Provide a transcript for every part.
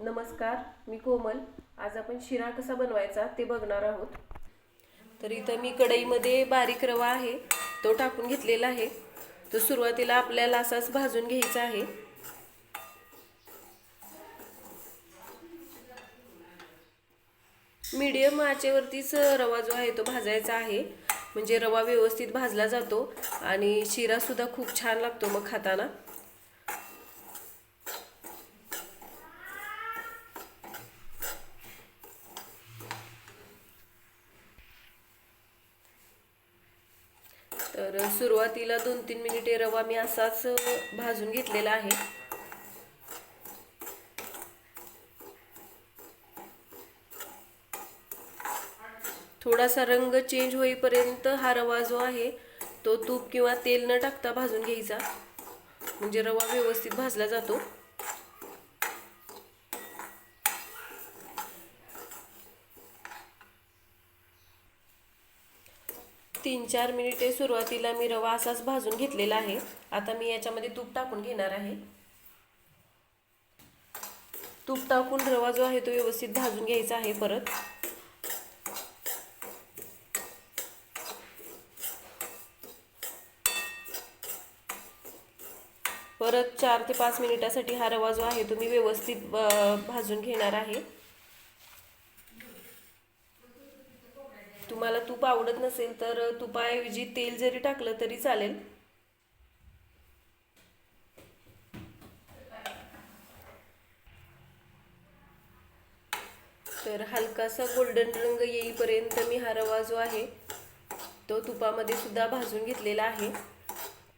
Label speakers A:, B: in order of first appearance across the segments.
A: नमस्कार, मी कोमल. आज आपण शिरा कसा बनवायचा ते बघणार आहोत. तर इथं मी कढईमध्ये बारीक रवा आहे तो टाकून घेतलेला आहे. तो सुरुवातीला आपल्याला असाच भाजून घ्यायचा आहे. मीडियम आचेवरतीच रवा जो आहे तो भाजायचा आहे, म्हणजे रवा व्यवस्थित भाजला जातो आणि शिरा सुद्धा खूप छान लागतो मग खाताना. तर सुरुवातीला 2-3 मिनिटे रवा मी असाच भाजून घेतलेला आहे. थोडासा रंग चेंज होईपर्यंत हा रवा जो आहे तो तूप किंवा तेल न टाकता भाजून घ्यायचा, म्हणजे रवा व्यवस्थित भाजला जातो. तीन 4 मिनिटे सुरुवातीला मी रवा असाच भाजून घेतलेला आहे. आता मी याच्यामध्ये तूप टाकून घेणार आहे. तूप टाकून रवा जो आहे तो व्यवस्थित भाजून घ्यायचा आहे. परत 4 ते 5 मिनिटासाठी हा रवा जो आहे तो मी व्यवस्थित भाजून घेणार आहे. तुम्हाला तूप आवडत नसेल तर तुपाऐवजी तेल जरी टाकलं तरी चालेल. तर हलकासा गोल्डन रंग येईपर्यंत मी हा रवा जो आहे तो तुपामध्ये सुद्धा भाजून घेतलेला आहे.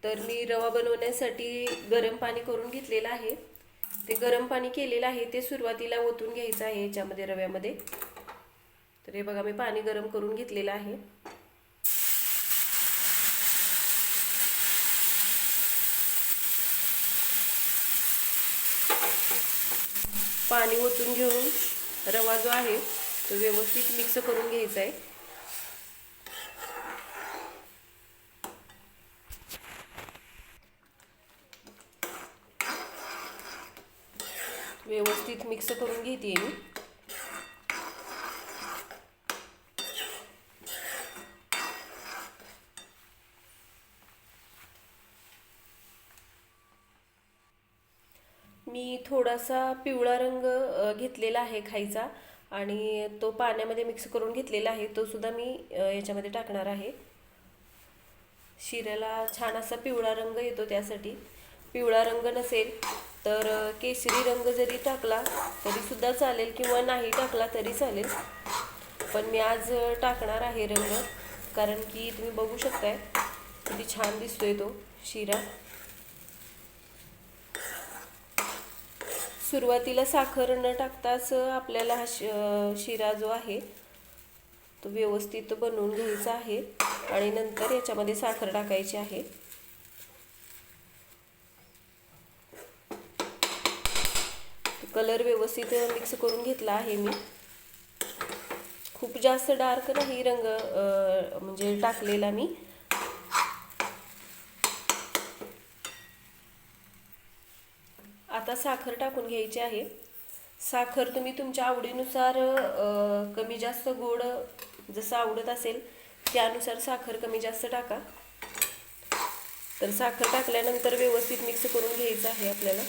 A: तर मी रवा बनवण्यासाठी गरम पाणी करून घेतलेलं आहे. ते गरम पाणी केलेलं आहे ते सुरुवातीला ओतून घ्यायचं आहे याच्यामध्ये रव्यामध्ये. तर हे बघा, मी पाणी गरम करून घेतलेलं आहे. पाणी ओतून घेऊन रवा जो आहे तो व्यवस्थित मिक्स करून घ्यायचा आहे. व्यवस्थित मिक्स करून घेते मी. मी थोडासा पिवळा रंग घेतलेला आहे खायचा आणि तो पाण्यामध्ये मिक्स करून घेतलेला आहे. तो सुद्धा मी याच्यामध्ये टाकणार आहे. शिऱ्याला छान असा पिवळा रंग येतो, त्यासाठी. पिवळा रंग नसेल तर केशरी रंग जरी टाकला तरी सुद्धा चालेल किंवा नाही टाकला तरी चालेल. पण मी आज टाकणार आहे रंग, कारण की तुम्ही बघू शकताय किती छान दिसतोय तो शिरा. सुरुवातीला साखर न टाकताच आपल्याला हा शिरा जो आहे तो व्यवस्थित बनवून घ्यायचा आहे आणि नंतर याच्यामध्ये साखर टाकायची आहे. कलर व्यवस्थित मिक्स करून घेतला आहे मी. खूप जास्त डार्क नाही रंग म्हणजे टाकलेला मी. आता साखर टाकून घ्यायची आहे. साखर तुम्ही तुमच्या आवडीनुसार कमी जास्त गोड जसं आवडत असेल त्यानुसार साखर कमी जास्त टाका. तर साखर टाकल्यानंतर व्यवस्थित मिक्स करून घ्यायचं आहे आपल्याला.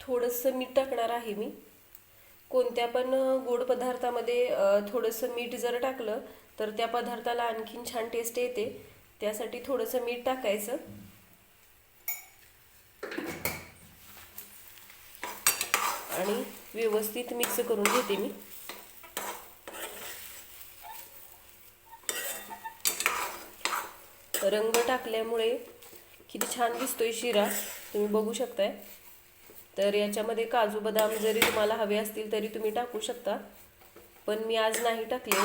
A: थोडंसं मीठ टाकणार आहे मी. कोणत्या पण गोड पदार्थामध्ये थोडंसं मीठ जर टाकलं तर त्या पदार्थाला आणखीन छान टेस्ट येते. त्यासाठी थोडंसं मीठ टाकायचं आणि व्यवस्थित मिक्स करून घेते मी. रंग टाकल्यामुळे किती छान दिसतोय शिरा, तुम्ही बघू शकताय. तर याच्यामध्ये काजू बदाम जरी तुम्हाला हवे असतील तरी तुम्ही टाकू शकता, पण मी आज नाही टाकले.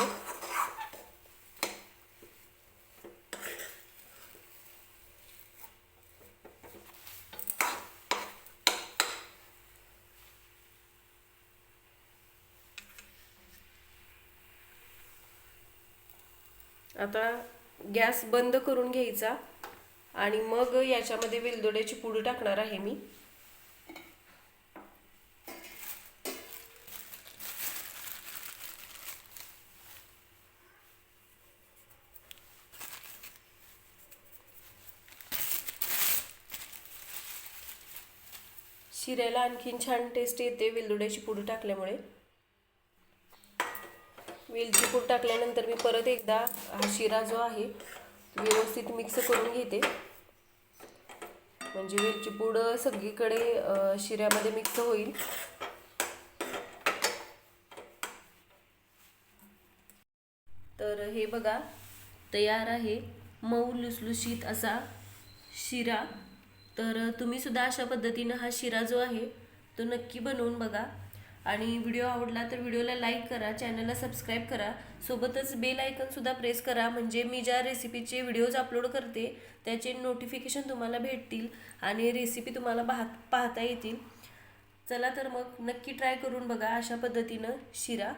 A: आता गॅस बंद करून घ्यायचा आणि मग याच्यामध्ये वेलदोड्याची पूड टाकणार आहे मी. शिऱ्याला आणखीन छान टेस्ट येते वेलदोड्याची पूड टाकल्यामुळे. वेलची पूड टाकल्यानंतर मी परत एकदा हा शिरा जो आहे व्यवस्थित मिक्स करून घेते, म्हणजे वेलची पूड सगळीकडे शिऱ्यामध्ये मिक्स होईल. तर हे बघा तयार आहे मऊ लुसलुशीत असा शिरा. तर तुम्ही सुद्धा अशा पद्धतीनं हा शिरा जो आहे तो नक्की बनवून बघा. आणि व्हिडिओ आवडला तर व्हिडिओला लाईक करा, चॅनलला सबस्क्राईब करा, सोबतच बेल आयकॉनसुद्धा प्रेस करा, म्हणजे मी ज्या रेसिपीचे व्हिडिओज अपलोड करते त्याचे नोटिफिकेशन तुम्हाला भेटतील आणि रेसिपी तुम्हाला पाहता येतील. चला तर मग नक्की ट्राय करून बघा अशा पद्धतीनं शिरा.